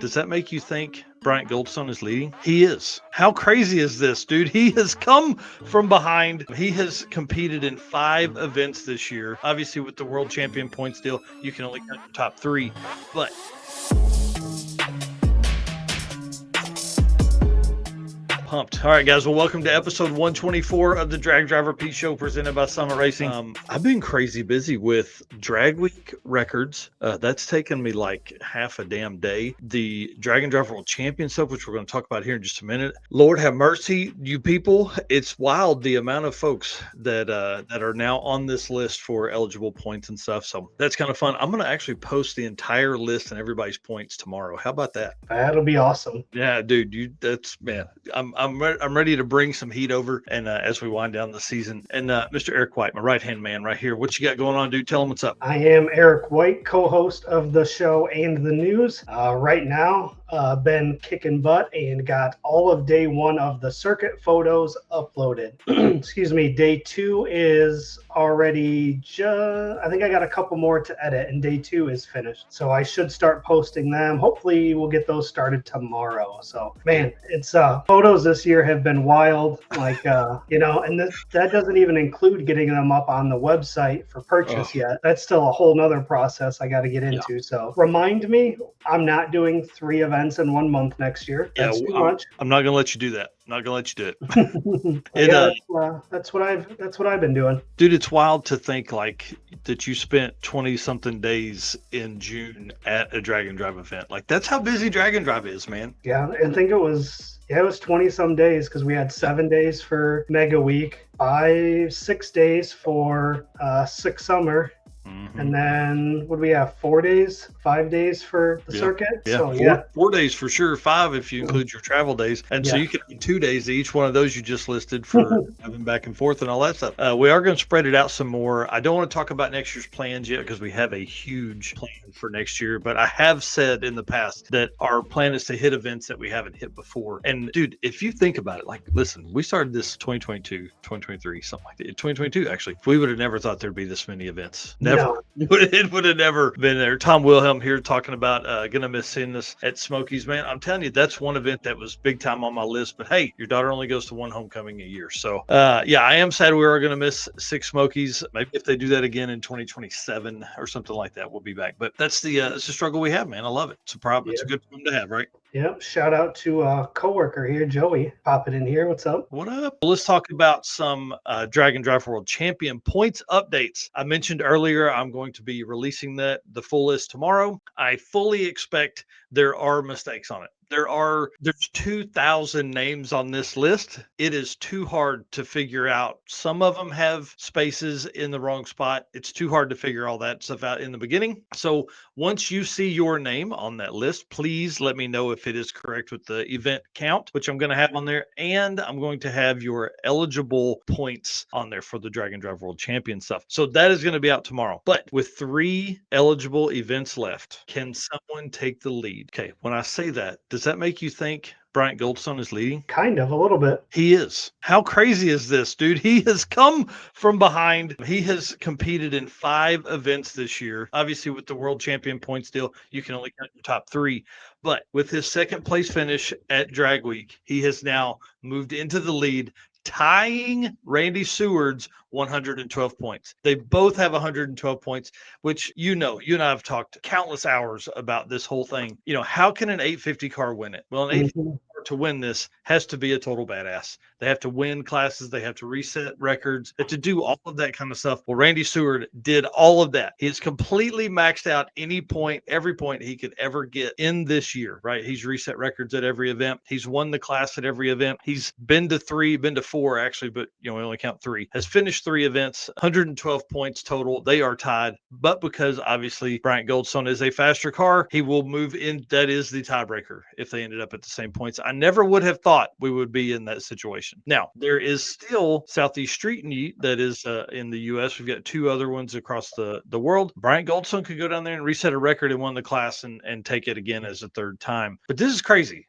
Does that make you think Bryant Goldstone is leading? He is. How crazy is this, dude? He has come from behind. He has competed in 5 events this year. Obviously, with the world champion points deal, you can only count your top 3. But pumped. All right, guys. Well, welcome to episode 124 of the Drag Driver Pete Show presented by Summit Racing. I've been crazy busy with Drag Week records. That's taken me like half a damn day. The Drag Driver World Championship, which we're going to talk about here in just a minute. Lord have mercy, you people. It's wild the amount of folks that are now on this list for eligible points and stuff. So that's kind of fun. I'm going to actually post the entire list and everybody's points tomorrow. How about that? That'll be awesome. Yeah, dude. Man. I'm ready to bring some heat over, and as we wind down the season. And Mr. Eric White, my right-hand man right here. What you got going on, dude? Tell him what's up. I am Eric White, co-host of the show and the news. Right now, been kicking butt and got all of day 1 of the circuit photos uploaded. Excuse me. Day 2 is already I think I got a couple more to edit, and day 2 is finished. So I should start posting them. Hopefully we'll get those started tomorrow. So man, it's photos this year have been wild. Like and that doesn't even include getting them up on the website for purchase yet. That's still a whole nother process I got to get into. Yeah. So remind me, I'm not doing 3 events in 1 month next year. That's too much. I'm not gonna let you do that. Not gonna let you do it. That's what I've been doing, dude. It's wild to think like that you spent 20 something days in June at a Drag and Drive event. Like that's how busy Drag and Drive is, man. Yeah, I think it was 20 some days because we had 7 days for Mega Week, 6 days for Six Summer. Mm-hmm. And then what do we have? 4 days, 5 days for the circuit. Yeah, so, 4 days for sure. 5 if you include your travel days. And so you can do 2 days each one of those you just listed for having back and forth and all that stuff. We are going to spread it out some more. I don't want to talk about next year's plans yet because we have a huge plan for next year. But I have said in the past that our plan is to hit events that we haven't hit before. And dude, if you think about it, like, listen, we started this 2022, 2023, something like that. 2022, actually. We would have never thought there'd be this many events. Never. No. It would have never been there. Tom Wilhelm here talking about gonna miss seeing this at Smokies, man. I'm telling you, that's one event that was big time on my list. But hey, your daughter only goes to one homecoming a year, so yeah, I am sad we are gonna miss 6 Smokies. Maybe if they do that again in 2027 or something like that, we'll be back. But that's the struggle we have, man. I love it. It's a problem. Yeah. It's a good problem to have, right? Yep. Shout out to a coworker here, Joey, popping in here. What's up? What up? Let's talk about some Drag and Drive World Champion points updates. I mentioned earlier I'm going to be releasing the full list tomorrow. I fully expect there are mistakes on it. There's 2,000 names on this list. It is too hard to figure out. Some of them have spaces in the wrong spot. It's too hard to figure all that stuff out in the beginning. So once you see your name on that list, please let me know if it is correct with the event count, which I'm going to have on there. And I'm going to have your eligible points on there for the Drag and Drive World Champion stuff. So that is going to be out tomorrow. But with 3 eligible events left, can someone take the lead? Okay, when I say that, does that make you think Bryant Goldstone is leading? Kind of, a little bit. He is. How crazy is this, dude? He has come from behind. He has competed in 5 events this year. Obviously, with the world champion points deal, you can only count your top 3. But with his second place finish at Drag Week, he has now moved into the lead, tying Randy Seward's 112 points. They both have 112 points, which you and I have talked countless hours about this whole thing. How can an 850 car win it? Well, an 850 car to win this has to be a total badass. They have to win classes. They have to reset records. They have to do all of that kind of stuff. Well, Randy Seward did all of that. He's completely maxed out every point he could ever get in this year, right? He's reset records at every event. He's won the class at every event. He's been to 4 actually, but we only count 3. Has finished 3 events, 112 points total. They are tied, but because obviously Bryant Goldstone is a faster car, he will move in. That is the tiebreaker if they ended up at the same points. I never would have thought we would be in that situation. Now, there is still Southeast Street Meet that is in the U.S. We've got 2 other ones across the world. Bryant Goldstone could go down there and reset a record and win the class and take it again as a 3rd time. But this is crazy.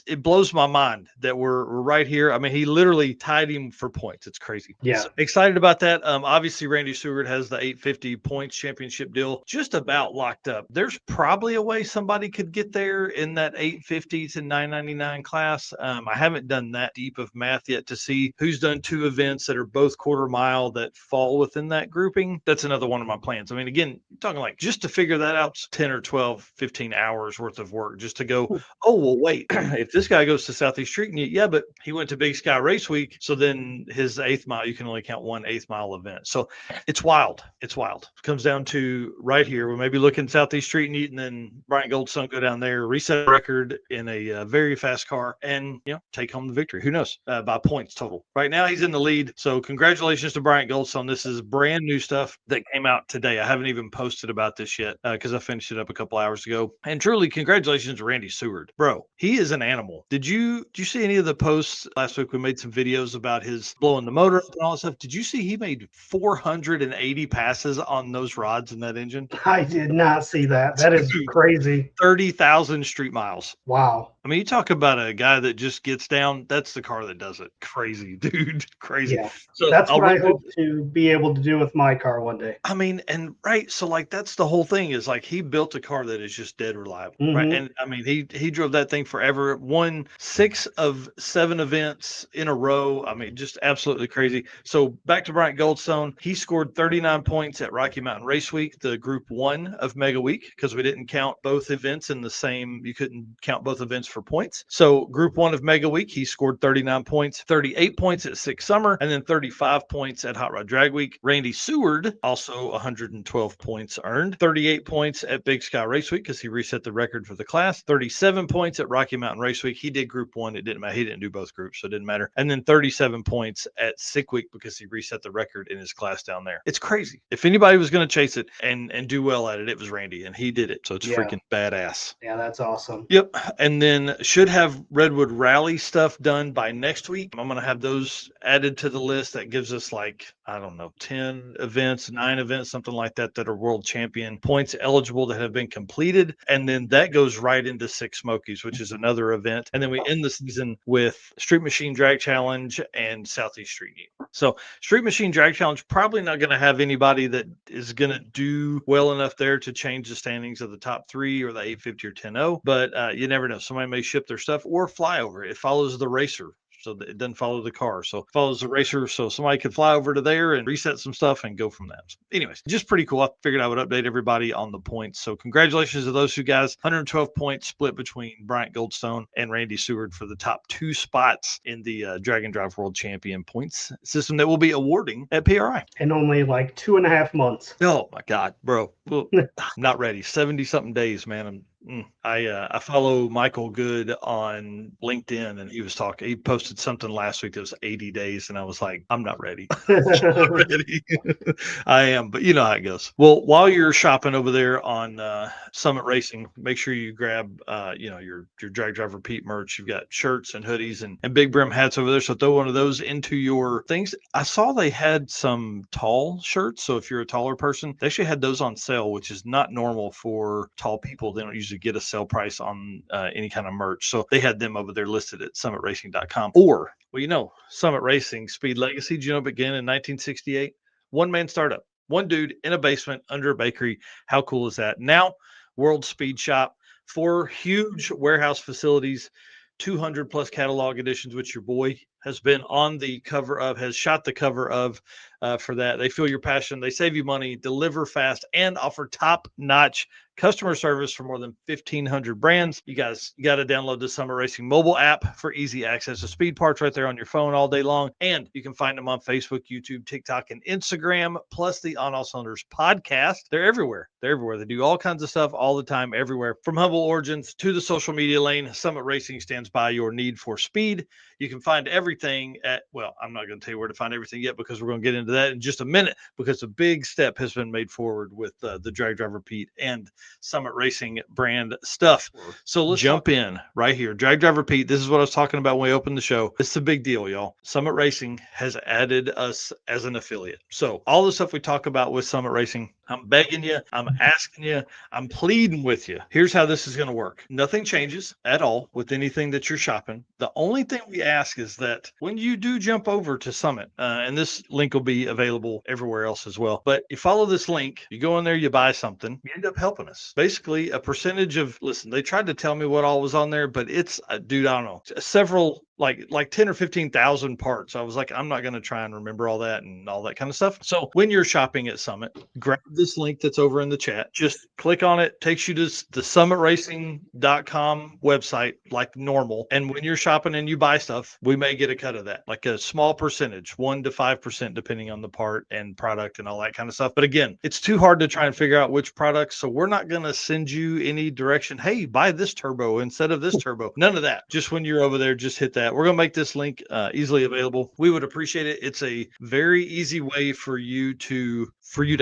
it blows my mind that we're right here. I mean, he literally tied him for points. It's crazy. Yeah. So excited about that. Obviously Randy Seward has the 850 points championship deal just about locked up. There's probably a way somebody could get there in that 850 to 999 class. I haven't done that deep of math yet to see who's done 2 events that are both quarter mile that fall within that grouping. That's another one of my plans. I mean, again, talking like just to figure that out, 10 or 12, 15 hours worth of work just to go, oh, well, wait, if this guy goes to Southeast Street, yeah, but he went to Big Sky Race Week. So then his 8th mile, you can only count one 8th mile event. So it's wild. It's wild. It comes down to right here. We'll maybe look in Southeast Street and Eat, and then Bryant Goldstone go down there, reset a record in a very fast car, and take home the victory. Who knows? By points total. Right now he's in the lead. So congratulations to Bryant Goldstone. This is brand new stuff that came out today. I haven't even posted about this yet because I finished it up a couple hours ago. And truly, congratulations to Randy Seward, bro. He is an animal. Did you see any of the posts last week? We made some videos about his blowing the motor up and all that stuff. Did you see he made 480 passes on those rods in that engine? I did not see that. That is crazy. 30,000 street miles. Wow. I mean, you talk about a guy that just gets down. That's the car that does it. Crazy, dude. Crazy. Yeah. So that's what I hope to be able to do with my car one day. I mean, and right. So like, that's the whole thing is like, he built a car that is just dead reliable. Right. And I mean, he drove that thing forever, won 6 of 7 events in a row. I mean, just absolutely crazy. So back to Bryant Goldstone. He scored 39 points at Rocky Mountain Race Week, the group 1 of Mega Week, because we didn't count both events in the same, you couldn't count both events for points. So group 1 of Mega Week, he scored 39 points, 38 points at Six Summer, and then 35 points at Hot Rod Drag Week. Randy Seward, also 112 points earned, 38 points at Big Sky Race Week because he reset the record for the class, 37 points at Rocky Mountain Race Week. He did group 1. It didn't matter. He didn't do both groups, so it didn't matter. And then 37 points at Sick Week because he reset the record in his class down there. It's crazy. If anybody was going to chase it and do well at it, it was Randy, and he did it. So it's freaking badass. Yeah, that's awesome. Yep. And then should have Redwood Rally stuff done by next week. I'm going to have those added to the list. That gives us like, I don't know, 10 events, 9 events, something like that, that are world champion points eligible that have been completed. And then that goes right into Six Smokies, which is another event. And then we end the season with Street Machine Drag Challenge and Southeast Street Meet. So Street Machine Drag Challenge, probably not going to have anybody that is going to do well enough there to change the standings of the top 3 or the 850 or 10-0. But you never know. Somebody may ship their stuff or fly over. It follows the racer. So it doesn't follow the car. So it follows the racer. So somebody could fly over to there and reset some stuff and go from that. So anyways, just pretty cool. I figured I would update everybody on the points. So congratulations to those 2 guys. 112 points split between Bryant Goldstone and Randy Seward for the top 2 spots in the Drag and Drive World Champion points system that will be awarding at PRI. In only like 2.5 months. Oh my God, bro. Well, not ready. 70 something days, man. I follow Michael Good on LinkedIn, and he posted something last week that was 80 days, and I was like, I'm not ready. I'm not ready. I am, but you know how it goes. Well, while you're shopping over there on Summit Racing, make sure you grab your Drag Driver Pete merch. You've got shirts and hoodies and big brim hats over there, so throw one of those into your things. I saw they had some tall shirts, so if you're a taller person, they actually had those on sale, which is not normal for tall people. They don't usually get a sale price on any kind of merch. So they had them over there listed at summitracing.com. Or, Summit Racing Speed Legacy, do you know, began in 1968? One-man startup. One dude in a basement under a bakery. How cool is that? Now, World Speed Shop, 4 huge warehouse facilities, 200 plus catalog editions, which your boy has been on the cover of, has shot the cover of for that. They feel your passion. They save you money, deliver fast, and offer top-notch customer service for more than 1,500 brands. You guys got to download the Summit Racing mobile app for easy access to speed parts right there on your phone all day long. And you can find them on Facebook, YouTube, TikTok, and Instagram, plus the On All Cylinders podcast. They're everywhere. They're everywhere. They do all kinds of stuff all the time, everywhere. From humble origins to the social media lane, Summit Racing stands by your need for speed. You can find everything at, well, I'm not going to tell you where to find everything yet because we're going to get into that in just a minute, because a big step has been made forward with the Drag Driver Pete and Summit Racing brand stuff. So let's jump in right here. Drag Driver Pete, this is what I was talking about when we opened the show. It's a big deal, y'all. Summit Racing has added us as an affiliate. So all the stuff we talk about with Summit Racing, I'm begging you. I'm asking you. I'm pleading with you. Here's how this is going to work. Nothing changes at all with anything that you're shopping. The only thing we ask is that when you do jump over to Summit, and this link will be available everywhere else as well, but you follow this link, you go in there, you buy something, you end up helping us. Basically, a percentage of, listen, they tried to tell me what all was on there, but it's, dude, I don't know, several like 10 or 15,000 parts. I was like, I'm not going to try and remember all that and all that kind of stuff. So when you're shopping at Summit, grab this link that's over in the chat. Just click on it, takes you to the summitracing.com website like normal. And when you're shopping and you buy stuff, we may get a cut of that, like a small percentage, 1 to 5%, depending on the part and product and all that kind of stuff. But again, it's too hard to try and figure out which products. So we're not going to send you any direction. Hey, buy this turbo instead of this turbo. None of that. Just when you're over there, just hit that. We're going to make this link easily available. We would appreciate it. It's a very easy way for you to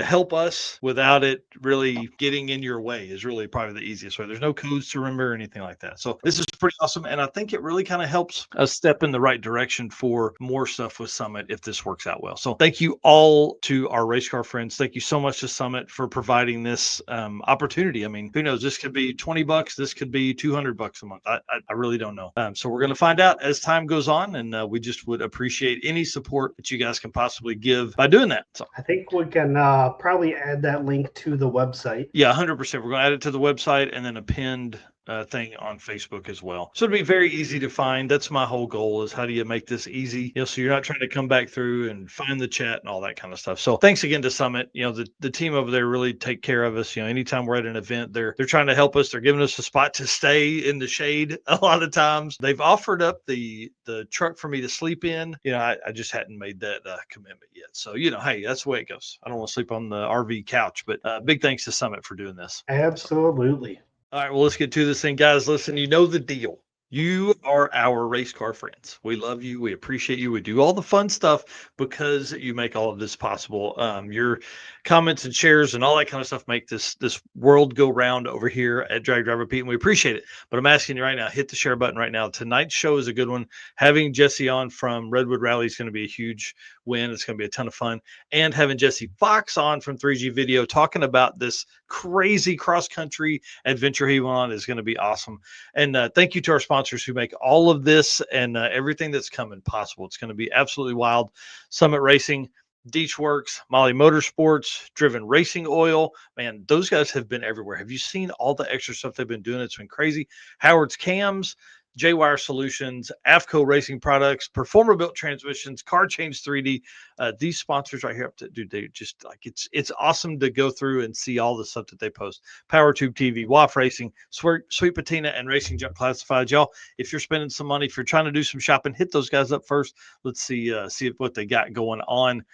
help us without it really getting in your way is really probably the easiest way. There's no codes to remember or anything like that. So this is pretty awesome. And I think it really kind of helps us step in the right direction for more stuff with Summit if this works out well. So thank you all to our race car friends. Thank you so much to Summit for providing this opportunity. I mean, who knows? This could be $20. This could be $200 a month. I really don't know. So we're going to find out as time goes on. And we just would appreciate any support that you guys can possibly give by doing that. So I think we can probably add that link to the website. yeah, 100%. We're going to add it to the website and then a pinned thing on Facebook as well. So it'll be very easy to find. That's my whole goal, is how do you make this easy? So you're not trying to come back through and find the chat and all that kind of stuff. So thanks again to Summit. The team over there really take care of us. Anytime we're at an event, they're trying to help us. They're giving us a spot to stay in the shade a lot of times. They've offered up the truck for me to sleep in. I just hadn't made that commitment yet. So, hey, that's the way it goes. I don't want to sleep on the RV couch, but big thanks to Summit for doing this. Absolutely. All right, well, let's get to this thing, guys. Listen, you know the deal. You are our race car friends. We love you. We appreciate you. We do all the fun stuff because you make all of this possible. Your comments and shares and all that kind of stuff make this world go round over here at Drag Driver Pete, and we appreciate it. But I'm asking you right now, hit the share button right now. Tonight's show is a good one. Having Jesse on from Redwood Rally is going to be a huge win. It's going to be a ton of fun. And having Jesse Fox on from 3G Video talking about this crazy cross-country adventure he went on is going to be awesome. And thank you to our sponsors who make all of this and everything that's coming possible. It's going to be absolutely wild. Summit Racing, Deechworks, Molly Motorsports, Driven Racing Oil. Man, those guys have been everywhere. Have you seen all the extra stuff they've been doing? It's been crazy. Howard's Cams, J-Wire Solutions, AFCO Racing Products, Performer Built Transmissions, Car Change 3D. These sponsors right here, dude, they just like it's awesome to go through and see all the stuff that they post. PowerTube TV, WAF Racing, Sweet Patina, and Racing Junk Classifieds. Y'all, if you're spending some money, if you're trying to do some shopping, hit those guys up first. Let's see what they got going on